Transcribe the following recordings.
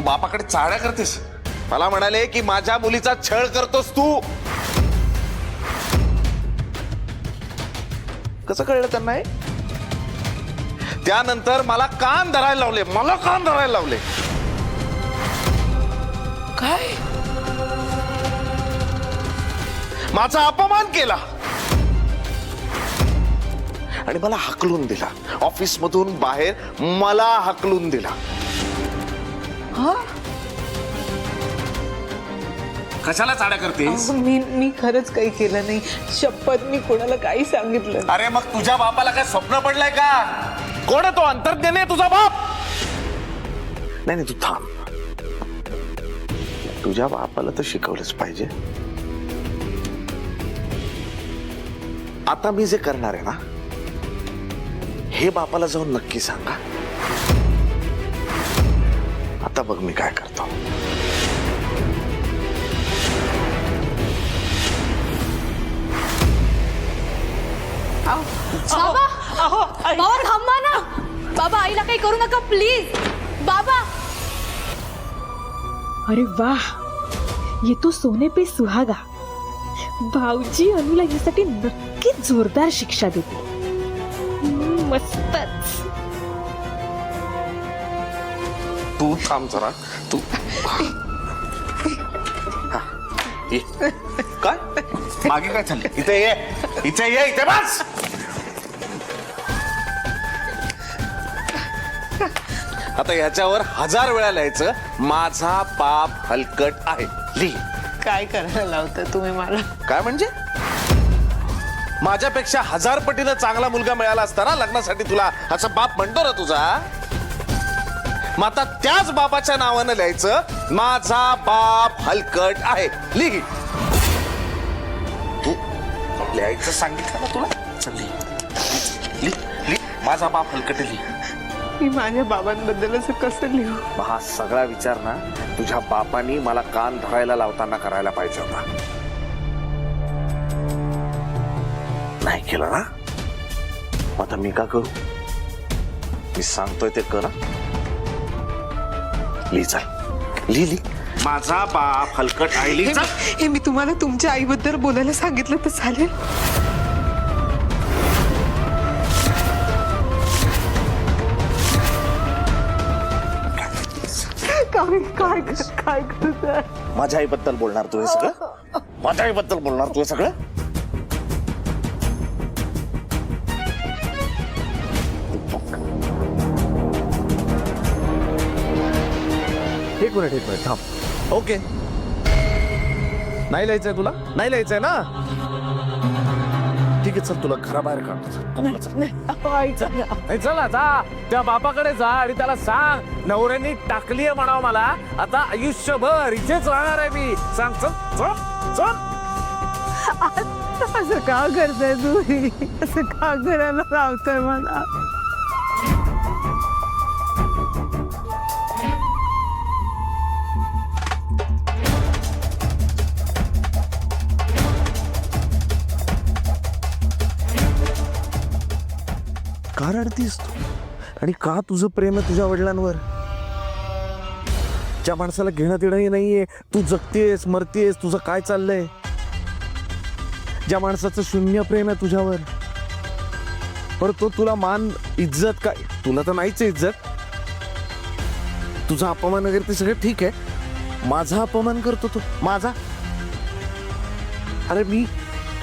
बापाकडे चाळ्या करतेस. मला म्हणाले की माझ्या मुलीचा छळ करतोस तू. कसं कळलं त्यांना हे? त्यानंतर मला कान धरायला लावले, मला कान धरायला लावले. काय? माझा अपमान केला आणि मला हाकलून दिला. ऑफिस मधून बाहेर मला हाकलून दिला. हा? कशाला चाड्या करतेस? मी खरंच काही केलं नाही, शपथ मी कोणाला काही सांगितलं. अरे मग तुझ्या बापाला काय स्वप्न पडलंय का? कोण आहे तो? अंतर्ज्ञानी आहे तुझा बाप? नाही नाही, तू थांब. तुझ्या बापाला तर शिकवलंच पाहिजे. आता मी जे करणार आहे ना, हे बापाला जाऊन नक्की सांगा. आता बघ मी काय करतो. बाबा बाबा थांबा ना. बाबा आईला काही करू नका प्लीज. बाबा अरे वाह, ये तो सोने पे सुहागा. भाऊजी अनुला यासाठी नक्कीच जोरदार शिक्षा देते. मस्तच. तू थांब जरा. तू हा, ये. काय मागे काय चाललंय? इथे ये, इथे ये, इथे बस. आता याच्यावर 1000 वेळा लिहायचं, माझा बाप हलकट आहे. लिह. काय करायला लावता तुम्ही मला? काय म्हणजे? माझ्यापेक्षा 1000 पटीनं चांगला मुलगा मिळाला असता ना लग्नासाठी तुला, असं बाप म्हणतो ना तुझा. मग आता त्याच बापाच्या नावानं लिहायचं, माझा बाप हलकट आहे. लिह. तू लिहायचं सांगितलं ना तुला. चल लिह, लिह, लिह. माझा बाप हलकट आहे. लिह. मी माझ्या बाबांबद्दल असं कसं लिहू? हा सगळा विचार ना तुझ्या बापानी मला कान धरायला लावताना करायला पाहिजे होता. नाही केलं ना. आता मी का करू? मी सांगतोय ते कर. लिह. चल लिह, लिह. माझा बाप हलकट आहे. लिह. चल. हे मी तुम्हाला तुमच्या आईबद्दल बोलायला सांगितलं तर चालेल? काय करताय? माझ्या आईबद्दल बोलणार तू हे सगळं? माझ्या आईबद्दल बोलणार तू हे सगळं? एक मिनिट थांब. ओके, नाही लिहायचंय तुला? नाही लिहायचंय ना? ठीक आहे, चल तुला घराबाहेर काढतो. चला जा, त्या बापाकडे जा आणि त्याला सांग नवऱ्याने टाकलीये म्हणावं मला. आता आयुष्यभर इथेच राहणार आहे मी. सांग. चल चल चल. असं का करताय तुम्ही? असं का करायला लावताय मला? का रडतीस तू? आणि का तुझं प्रेम आहे तुझ्या वडिलांवर? ज्या माणसाला घेणं देणंही नाहीये, तू जगतेस मरतेस, तुझं काय चाललंय? ज्या माणसाचं शून्य प्रेम आहे तुझ्यावर, पर तो तुला मान इज्जत काय? तुला तर नाहीच इज्जत. तुझा अपमान वगैरे ते सगळं ठीक आहे. माझा अपमान करतो तो. माझा? अरे मी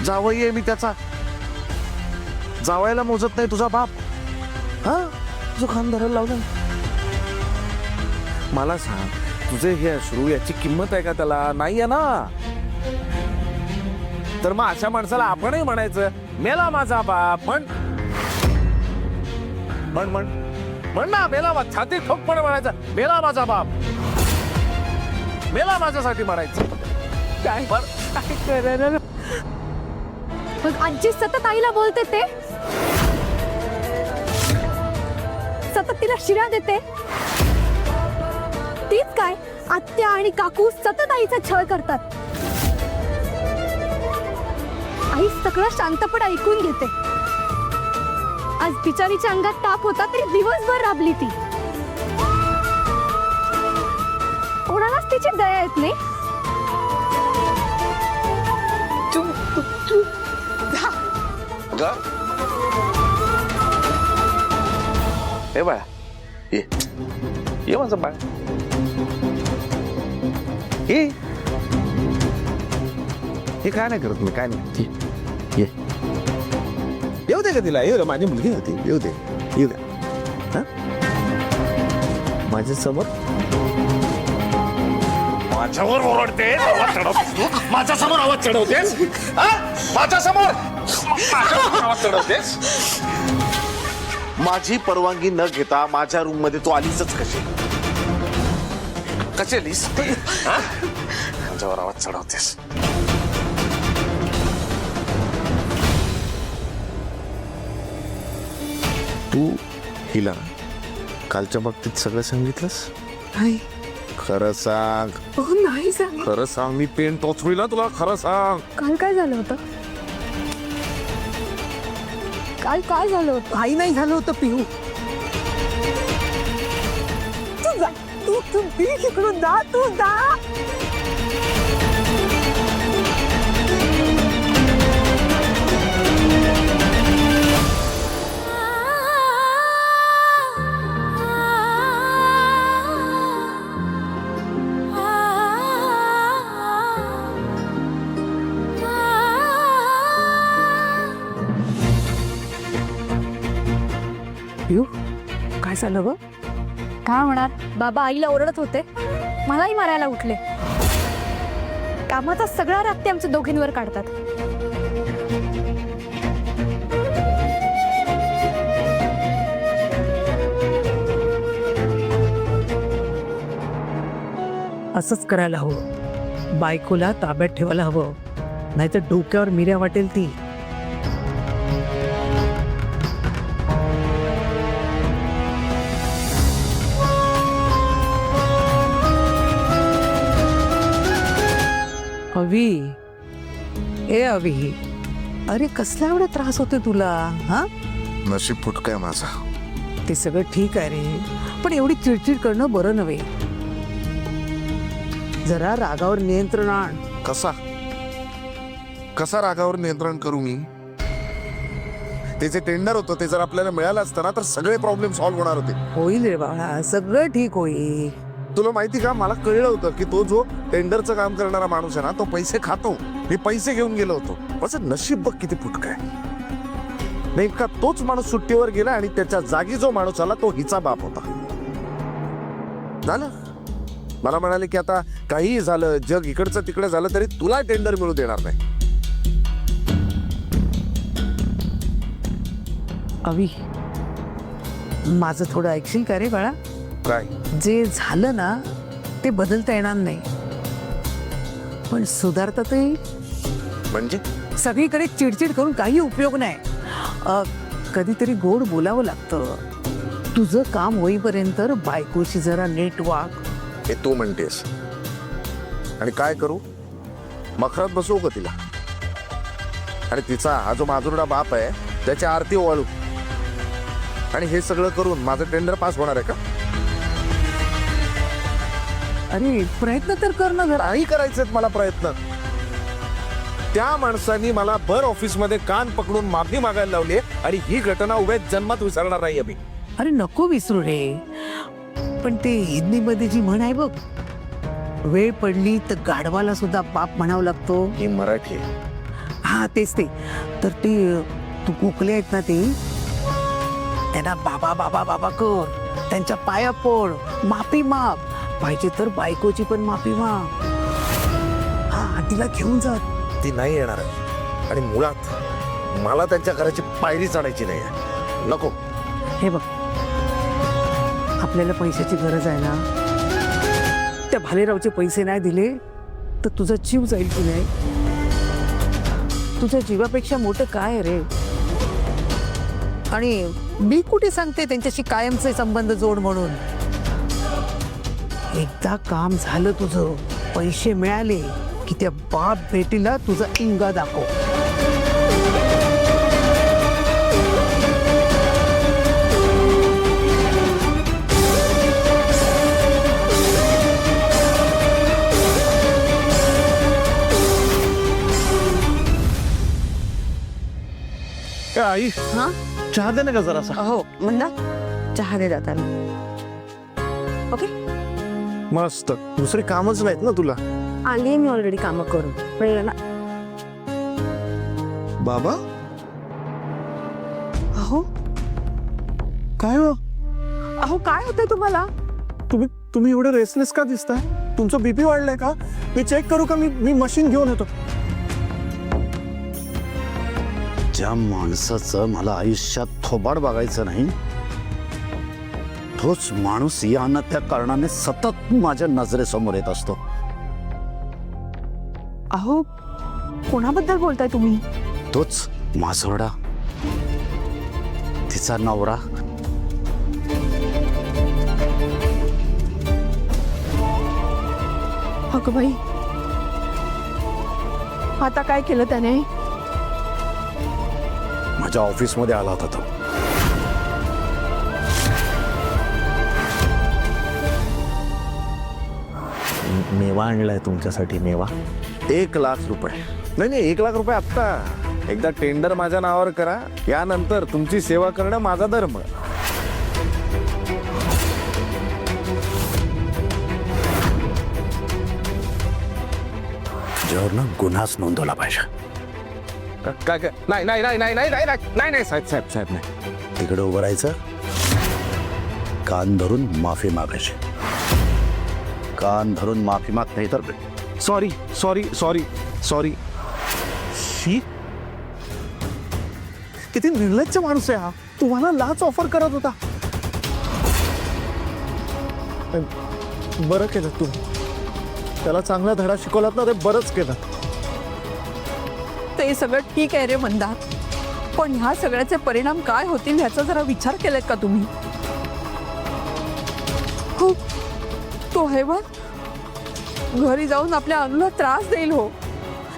जावई आहे, मी त्याचा. जावायला मोजत नाही तुझा बाप? हा, तुझं खान धरायला लावलं. मला सांग, तुझे हे अश्रू याची किंमत आहे का त्याला? नाही आहे ना. तर मग अशा माणसाला आपणही म्हणायचं, मेला माझा बाप. म्हण म्हण म्हण म्हण ना, मेला. छाती ठोकपणे म्हणायचं, मेला माझा बाप. मेला माझ्यासाठी म्हणायचं. काय करायला? मग आजी सतत आईला बोलते, ते सतत तिला शिव्या देते. तीच काय, आत्या आणि काकू सतत आईचा छळ करतात. आई सगळं शांतपणे ऐकून घेते. आज बिचारीच्या अंगात ताप होता तरी दिवसभर राबली ती. थोडीची दया येत नाही. तू तू तू जा. ग हे बाळा ये ये माझं बाळ ये हे काय नाही करत मी, काय नाही. ये येऊ दे का तिला, येऊ दे, माझी मुलगी होती, येऊ दे, येऊ दे. हा? माझ्या समोर माझ्यावर ओरडतेस, आवाज चढवतेस तू? माझ्यासमोर आवाज चढवतेस? हा? माझ्यासमोर आवाज चढवतेस? माझी परवानगी न घेता माझ्या रूम मध्ये तू आलीच कशी? कशी आलीस? हा? माझ्यावर आवाज चढवतेस. तू हिला कालच्या बाबतीत सगळं सांगितलंस? नाही. खरं सांग, नाही सांग. खरं सांग, मी पेन टोचवी ना तुला, खरं सांग. काल काय झालं होतं? काल काय झालं होतं? काही नाही झालं होतं पिहू. तू जा, तू तू प्लीज इकडून जा, तू जा. पिहू काय झालं ग? काय होणार? बाबा आईला ओरडत होते, मलाही मारायला उठले. कामाचा सगळा राग ते आमच्या दोघींवर काढतात. असंच करायला हवं. बायकोला ताब्यात ठेवायला हवं, नाहीतर डोक्यावर मिऱ्या वाटेल ती. अवी, ए अवी, अरे कसला एवढा त्रास होतोय तुला? हा, नशीब फुटकाय माझा. ते सगळं ठीक आहे रे, पण एवढी चिडचिड करणं बरं नव्हे. जरा रागावर नियंत्रण आण. कसा कसा रागावर नियंत्रण करू मी? ते जे टेंडर होतं ते जर आपल्याला मिळालं असतं ना तर सगळे प्रॉब्लेम सॉल्व्ह होणार होते. होईल रे बाळा, सगळं ठीक होईल. तुला माहिती का, मला कळलं होतं की तो जो टेंडरचं काम करणारा माणूस आहे ना तो पैसे खातो. मी पैसे घेऊन गेलो होतो. माझं नशीब बघ किती फुटकाय. नेमका तोच माणूस सुट्टीवर गेला आणि त्याच्या जागी जो माणूस आला तो हिचा बाप होता. झालं. मला म्हणाले की आता काहीही झालं, जग इकडचं तिकडे झालं तरी तुला टेंडर मिळू देणार नाही. अवी, माझं थोडं ऐकशील का रे बाळा? काय? जे झालं ना ते बदलता येणार नाही, पण सुधारता ते येईल. म्हणजे सगळीकडे चिडचिड करून काही उपयोग नाही. कधीतरी गोड बोलावं लागतं. तुझं काम होईपर्यंत बायकोशी जरा नीट वाग. हे तू म्हणतेस आणि काय करू? मखरात बसवू का तिला? आणि तिचा हा जो माजुरडा बाप आहे त्याची आरती ओवाळू? आणि हे सगळं करून माझं टेंडर पास होणार आहे का? अरे प्रयत्न तर कर ना जरा. नाही करायचे मला प्रयत्न. त्या माणसांनी मला भर ऑफिस मध्ये कान पकडून माफी मागायला लावली आणि ही घटना उभ्या जन्मात विसरणार नाही मी. अरे नको विसरू रे, पण ते हिंदीमध्ये जी म्हण आहे बघ, वेळ पडली तर गाढवाला सुद्धा बाप म्हणावं लागतो. ही मराठी आहे. हा तेच ते. तर ते तू कोकले आहेत ना, ते त्यांना बाबा बाबा बाबा कर, त्यांच्या पाया पड, माफी माग, पाहिजे तर बायकोची पण माफी माग. हा, तिला घेऊन जा. ती नाही येणार आहे. आणि मुळात मला त्यांच्या घराची पायरी चढायची नाही आहे. नको. हे बघ, आपल्याला पैशाची गरज आहे ना, त्या भालेरावचे पैसे नाही दिले तर तुझा जीव जाईल की नाही? तुझ्या जीवापेक्षा मोठं काय आहे रे? आणि मी कुठे सांगते त्यांच्याशी कायमचे संबंध जोड म्हणून. एकदा काम झालं तुझं, पैसे मिळाले की त्या बाप बेटीला तुझा इंगा दाखव. आई हा चहा दे ना का जरासा. हो मंदा चहा दे जाताना. ओके मस्त. दुसरे कामच नाहीत ना तुला. आली मी ऑलरेडी कामं करून कळलं ना. बाबा अहो काय हो अहो काय होतंय तुम्हाला? तुम्ही एवढे रेसलेस का दिसताय? तुमचं बीपी वाढलंय का? मी चेक करू का? मी मशीन घेऊन येतो. ज्या माणसाचं मला आयुष्यात थोबाड बघायचं नाही तोच माणूस या ना त्या कारणाने सतत माझ्या नजरेसमोर येत असतो. अहो कोणाबद्दल बोलताय तुम्ही? तोच मासोरडा, तिचा नवरा. अगं बाई आता काय केलं त्याने? माझ्या ऑफिसमध्ये आला होता तो. मेवा आणलाय तुमच्यासाठी. मेवा 1,00,000 रुपये. नाही 1,00,000 रुपये आत्ता. एकदा टेंडर माझ्या नावावर करा, यानंतर तुमची सेवा करणं माझा धर्म. तुझ्यावर गुन्हाच नोंदवला पाहिजे. काय काय? नाही नाही नाही नाही नाही नाही नाही नाही साहेब साहेब साहेब नाही. तिकडे उभं राहायचं, कान धरून माफी मागायची. कान धरून माफी माग, नाही तर सॉरी सॉरी सॉरी सॉरी. शी किती निर्लज्ज माणूस आहे हा. तुम्हाला लाच ऑफर करत होता. बरं केलं तू त्याला चांगला धडा शिकवलात ना, ते बरंच केलं. ते सगळं ठीक आहे रे मंदा, पण ह्या सगळ्याचे परिणाम काय होतील ह्याचा जरा विचार केलाय का तुम्ही? हो तो हैवान घरी जाऊन आपल्या अनुला त्रास देईल. हो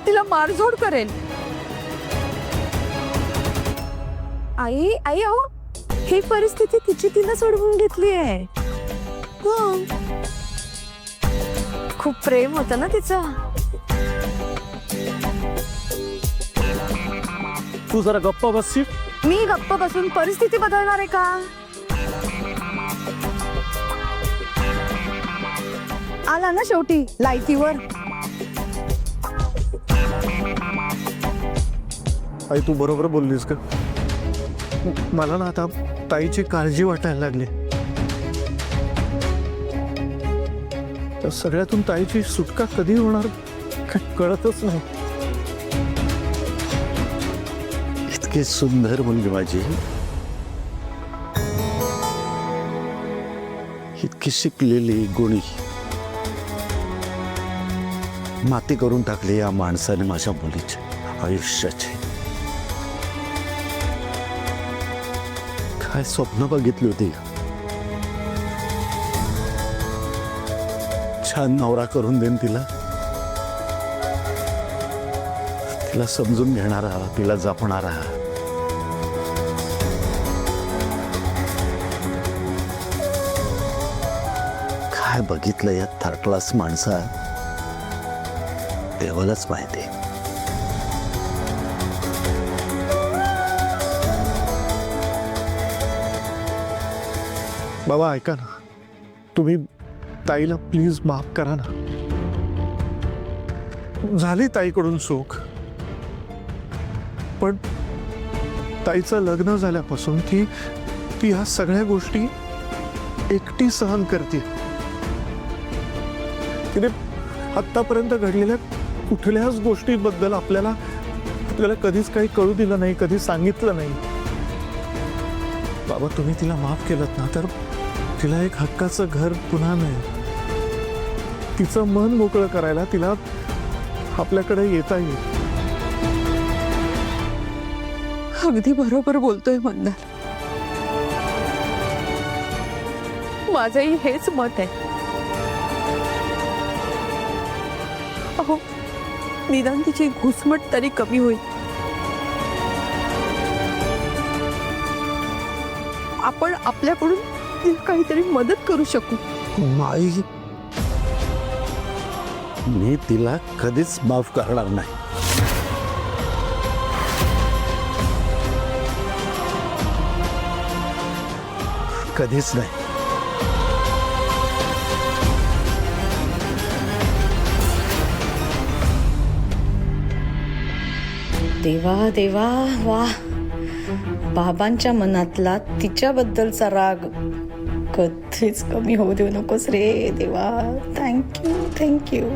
तिला मारझोड करेल. आई आई अहो ही परिस्थिती तिची तिनं सोडवून घेतली आहे. खूप प्रेम होतं ना तिचं. तू जरा गप्पा बसशी. मी गप्प बसून परिस्थिती बदलणार आहे का? आला ना शेवटी लायकीवर. आई तू बरोबर बोललीस का? मला ना आता ताईची काळजी वाटायला लागली. त्या सगळ्यातून ताईची सुटका कधी होणार काय कळतच नाही. इतकी सुंदर मुलगी माझी, इतकी शिकलेली गुणी, माती करून टाकली या माणसाने माझ्या मुलीचे आयुष्याचे. काय स्वप्न बघितली होती. छान नवरा करून देईन तिला, तिला समजून घेणारा, तिला जपणारा. काय बघितलं या थर्ड क्लास माणसात देवालाच माहिती. बाबा ऐका ना, तुम्ही ताईला प्लीज माफ करा ना. झाली ताईकडून चूक, पण ताईचं लग्न झाल्यापासून ती ह्या सगळ्या गोष्टी एकटी सहन करते. तिने आत्तापर्यंत घडलेल्या कुठल्याच गोष्टीबद्दल आपल्याला कधीच काही कळू दिलं नाही, कधी सांगितलं नाही. बाबा तुम्ही तिला माफ केलं ना तर तिला एक हक्काचं घर पुन्हा मिळेल. तिचं मन मोकळं करायला तिला आपल्याकडे येता येईल. अगदी बरोबर बोलतोय मंदा. माझंही हेच मत आहे. अहो निदान तिची घुसमट तरी कमी होईल. आपण आपल्याकडून तिला काहीतरी मदत करू शकू. माई, मी तिला कधीच माफ करणार नाही. कधीच नाही. देवा देवा वा, बाबांच्या मनातला तिच्याबद्दलचा राग कधीच कमी होऊ देऊ नकोस रे देवा. Thank you thank you.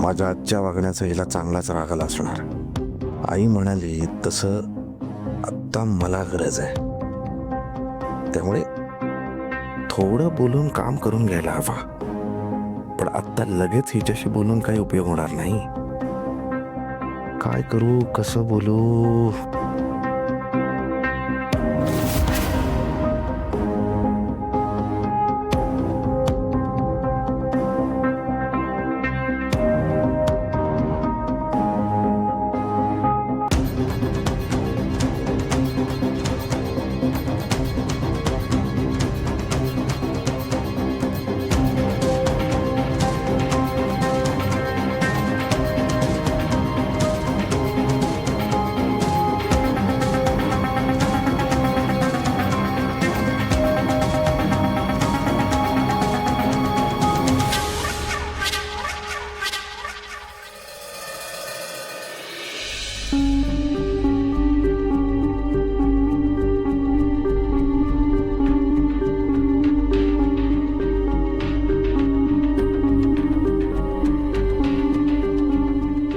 माझ्या आजच्या वागण्याचा हिला चांगलाच राग आला असणार. आई म्हणाली तसं आत्ता मला गरज आहे, त्यामुळे थोडं बोलून काम करून घ्यायला हवा. पण आत्ता लगेच हिच्याशी बोलून काही उपयोग होणार नाही. काय करू, कसं बोलू?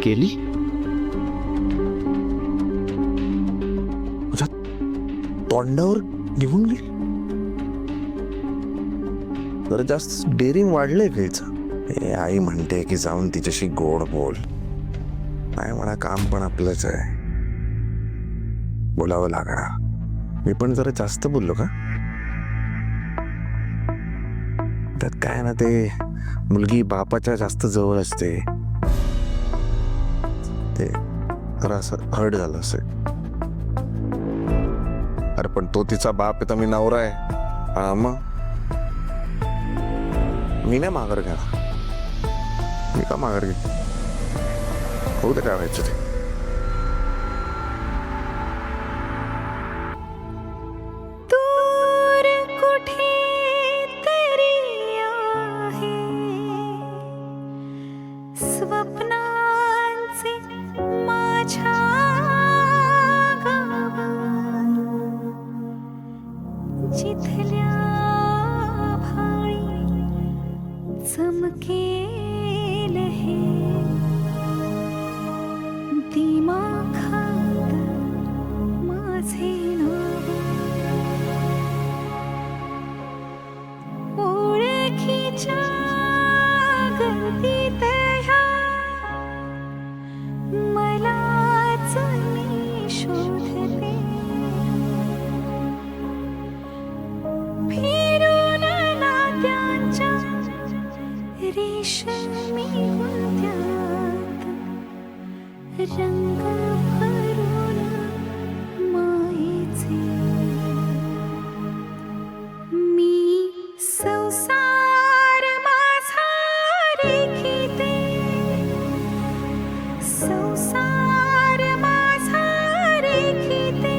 केली तोंडावर निघून गेली. जरा जास्त डेअरिंग वाढलंय काहीच. आई म्हणते की जाऊन तिच्याशी गोड बोल. नाही म्हणा, काम पण आपलंच आहे, बोलावं लागणार. मी पण जरा जास्त बोललो का? त्यात काय ना, ते मुलगी बापाच्या जास्त जवळ असते, ते जरा असं हर्ट झालं असेल. अरे पण तो तिचा बाप आहे तर मी नवरा आहे. हा मग मी नाही माघार घेणार. मी का माघार घे? होऊ दे काय व्हायचं ते. दूर कुठेतरी आहे स्वप्नांचे माझ्या गावा, जिथल्या भाळी चमकेल हे दिमाखात माझे नाव. ओळखीच्या गर्दीत ह्या मलाच मी शोधते. फिरून नात्यांच्या रेशमी गुंत्यात रंग भरून मायेचे. मी संसार माझा रेखीते, संसार माझा रेखीते.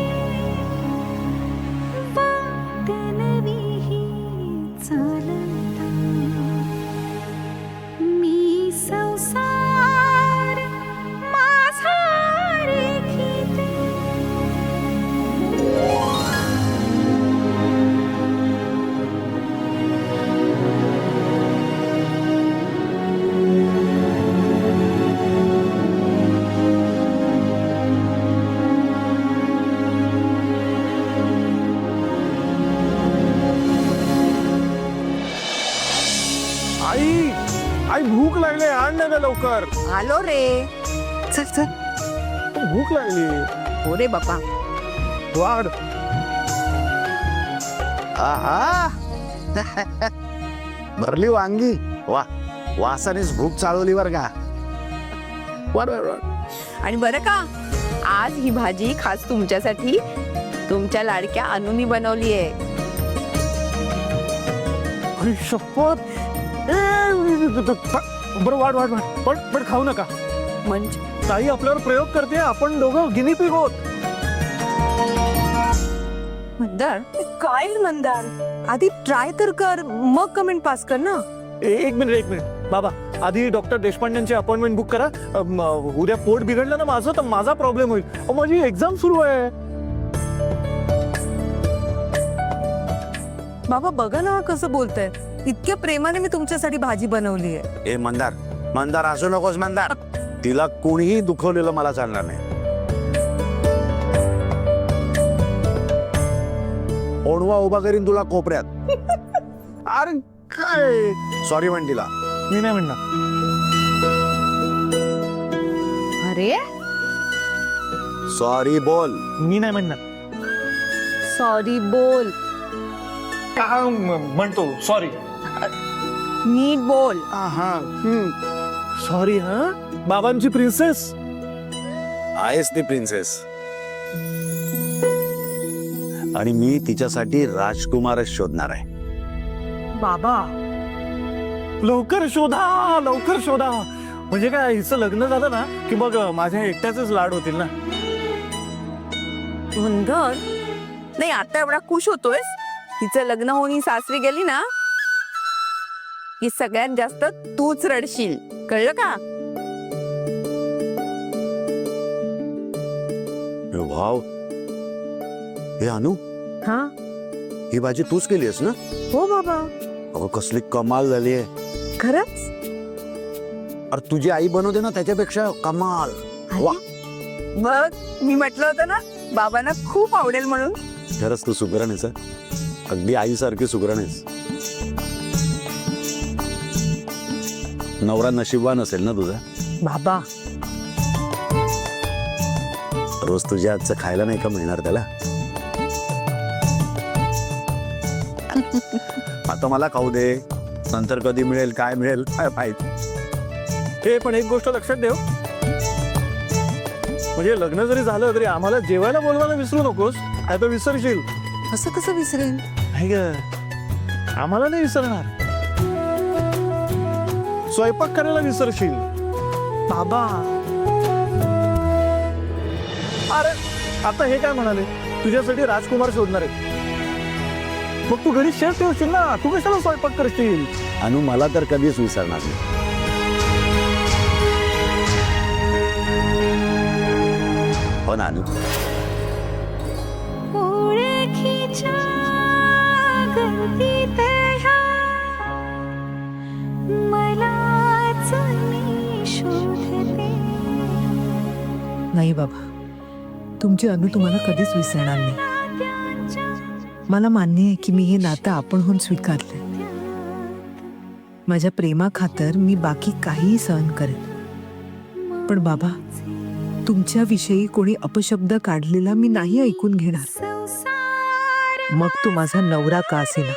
वाट नवी चालता मी संसार माझा रेखीते. आई, आई भूक लागली, आण ना ग लवकर. आलो रे. चल चल. भूक लागली. हो रे बापा. वाढ. आहा, भरली वांगी वा वासानेच भूक चालवली बर का. आणि बरं का, आज ही भाजी खास तुमच्यासाठी तुमच्या लाडक्या अनुनी बनवली आहे. अरे शपथ. बरं वाढ वाढ वाढ पण खाऊ नका. म्हणजे ताई आपल्यावर प्रयोग करते, आपण दोघं गिनी पिग होत. मंदार काय मंदार, आधी ट्राय तर कर, मग कमेंट पास कर ना. एक मिनिट बाबा, आधी डॉक्टर देशपांडेंची अपॉइंटमेंट बुक करा. उद्या पोट बिघडलं ना माझं तर माझा प्रॉब्लेम होईल. माझी एक्झाम सुरू आहे. बाबा बघा ना कसं बोलताय, इतक्या प्रेमाने मी तुमच्यासाठी भाजी बनवली आहे. ए मंदार मंदार असू नकोस मंदार. तिला कोणीही दुखवलेलं मला चालणार नाही. ओढवा उभा करीन तुला कोपऱ्यात. अरे काय, सॉरी म्हण तिला. मी नाही म्हणणार. अरे सॉरी बोल. मी नाही म्हणणार. सॉरी बोल. म्हणतो सॉरी. नीट बोल. सॉरी. हा बाबांची प्रिन्सेस. आहेस ती प्रिन्सेस. आणि मी तिच्यासाठी राजकुमारच शोधणार आहे. बाबा लवकर शोधा लवकर शोधा. म्हणजे काय, हिचं लग्न झालं ना की मग माझ्या एकट्याचेच लाड होतील ना. मंदार नाही, आता एवढा खुश होतोयस, तिचं लग्न होऊन ही सासरी गेली ना की सगळ्यात जास्त तूच रडशील, कळलं का. भाव हे अनु, हा ही भाजी तूच केलीस ना. हो बाबा, अगं कसली कमाल झाली आहे. खरंच. अरे तुझी आई बनवते ना त्याच्यापेक्षा कमाल. वा, बघ मी म्हटलं होतं ना बाबांना खूप आवडेल म्हणून. खरंच तू सुगरण आहेस. अगदी आईसारखी सुगरण आहेस. नवरा नशीबवान असेल ना तुझा. बाबा रोज तुझ्या हातचं खायला नाही का मिळणार त्याला. आता मला खाऊ दे, नंतर कधी मिळेल काय मिळेल काय माहित. हे पण एक गोष्ट लक्षात ठेव, म्हणजे लग्न जरी झालं तरी आम्हाला जेवायला बोलवायला विसरू नकोस. नाही तर विसरशील. असं कसं विसरेल. नाही ग, आम्हाला नाही विसरणार. स्वयंपाक करायला विसरशील. बाबा अरे आता हे काय म्हणाले, तुझ्यासाठी राजकुमार शोधणार आहे. मग तू घरी शेफ ठेवशील ना, तू कशाला स्वयंपाक करशील. अनु मला तर कधीच विसरणार नाही. हो ना अनु. नाही बाबा, तुमची अनु तुम्हाला कधीच विसरणार नाही. मला मान्य आहे की मी हे नातं आपणहून स्वीकारलंय. माझ्या प्रेमाखातर मी बाकी काहीही सहन करेन, पण बाबा तुमच्याविषयी कोणी अपशब्द काढलेला मी नाही ऐकून घेणार, मग तो माझा नवरा का असेना.